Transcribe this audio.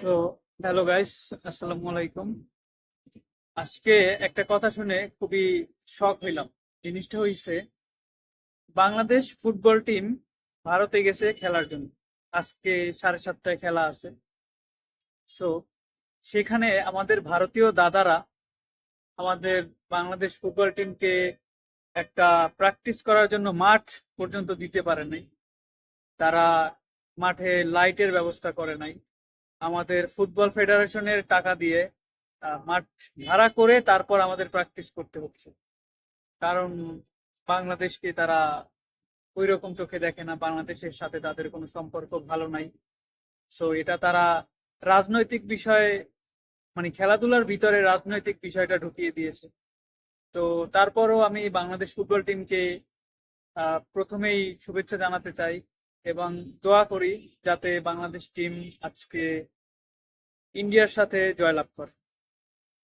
তো hello guys, আসসালামু আলাইকুম। আজকে একটা কথা শুনে খুবই শক হইলাম। জিনিসটা হইছে, বাংলাদেশ ফুটবল টিম ভারতে গেছে খেলার জন্য। আজকে 7:30টায় খেলা আছে। সো সেখানে আমাদের ভারতীয় দাদারা আমাদের বাংলাদেশ ফুটবল টিমকে একটা প্র্যাকটিস করার জন্য মাঠ পর্যন্ত দিতে পারে নাই। তারা মাঠে লাইটের ব্যবস্থা করে নাই। আমাদের ফুটবল ফেডারেশনের টাকা দিয়ে মাঠ ভাড়া করে তারপর আমাদের প্র্যাকটিস করতে হচ্ছে। কারণ বাংলাদেশকে তারা ওই রকম চোখে দেখে না, বাংলাদেশের সাথে তাদের কোনো সম্পর্ক ভালো নাই। সো এটা তারা রাজনৈতিক বিষয়ে, মানে খেলাধুলার ভিতরে রাজনৈতিক বিষয়টা ঢুকিয়ে দিয়েছে। তো তারপরও আমি বাংলাদেশ ফুটবল টিমকে প্রথমেই শুভেচ্ছা জানাতে চাই এবং দোয়া করি যাতে বাংলাদেশ টিম আজকে ইন্ডিয়ার সাথে জয়লাভ করে।